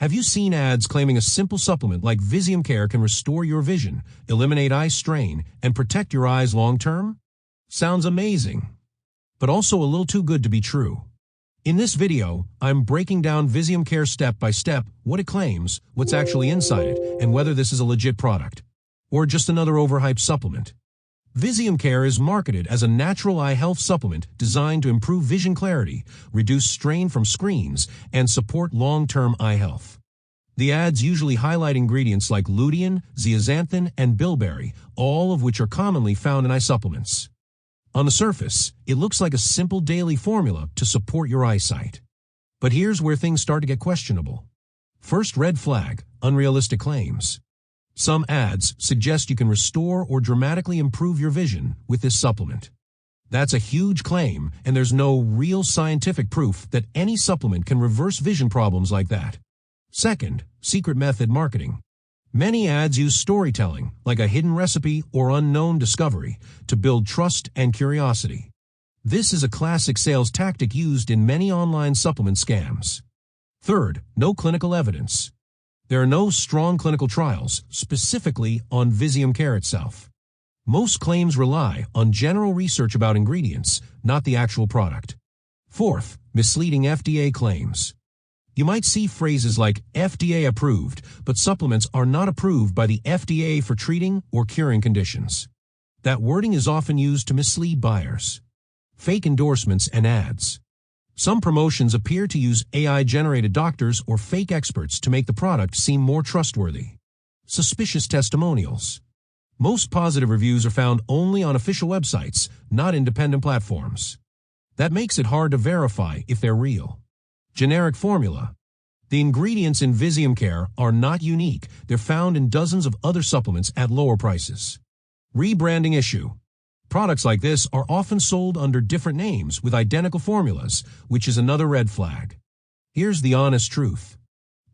Have you seen ads claiming a simple supplement like Visium Care can restore your vision, eliminate eye strain, and protect your eyes long-term? Sounds amazing, but also a little too good to be true. In this video, I'm breaking down Visium Care step by step, what it claims, what's actually inside it, and whether this is a legit product, or just another overhyped supplement. Visium Care is marketed as a natural eye health supplement designed to improve vision clarity, reduce strain from screens, and support long-term eye health. The ads usually highlight ingredients like lutein, zeaxanthin, and bilberry, all of which are commonly found in eye supplements. On the surface, it looks like a simple daily formula to support your eyesight. But here's where things start to get questionable. First red flag, unrealistic claims. Some ads suggest you can restore or dramatically improve your vision with this supplement. That's a huge claim, and there's no real scientific proof that any supplement can reverse vision problems like that. Second, secret method marketing. Many ads use storytelling, like a hidden recipe or unknown discovery, to build trust and curiosity. This is a classic sales tactic used in many online supplement scams. Third, no clinical evidence. There are no strong clinical trials, specifically on Visium Care itself. Most claims rely on general research about ingredients, not the actual product. Fourth, misleading FDA claims. You might see phrases like FDA approved, but supplements are not approved by the FDA for treating or curing conditions. That wording is often used to mislead buyers. Fake endorsements and ads. Some promotions appear to use AI-generated doctors or fake experts to make the product seem more trustworthy. Suspicious testimonials. Most positive reviews are found only on official websites, not independent platforms. That makes it hard to verify if they're real. Generic formula. The ingredients in Visium Care are not unique. They're found in dozens of other supplements at lower prices. Rebranding issue. Products like this are often sold under different names with identical formulas, which is another red flag. Here's the honest truth.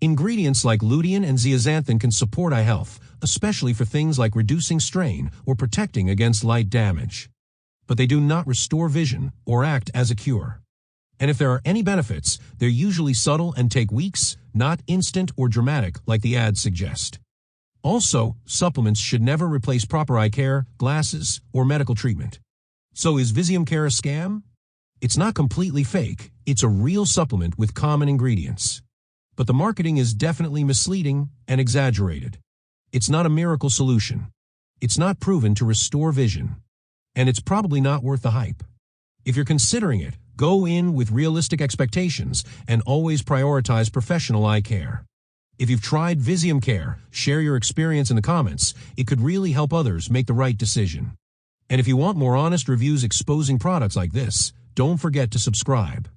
Ingredients like lutein and zeaxanthin can support eye health, especially for things like reducing strain or protecting against light damage. But they do not restore vision or act as a cure. And if there are any benefits, they're usually subtle and take weeks, not instant or dramatic like the ads suggest. Also, supplements should never replace proper eye care, glasses, or medical treatment. So is Visium Care a scam? It's not completely fake. It's a real supplement with common ingredients. But the marketing is definitely misleading and exaggerated. It's not a miracle solution. It's not proven to restore vision. And it's probably not worth the hype. If you're considering it, go in with realistic expectations and always prioritize professional eye care. If you've tried Visium Care, share your experience in the comments. It could really help others make the right decision. And if you want more honest reviews exposing products like this, don't forget to subscribe.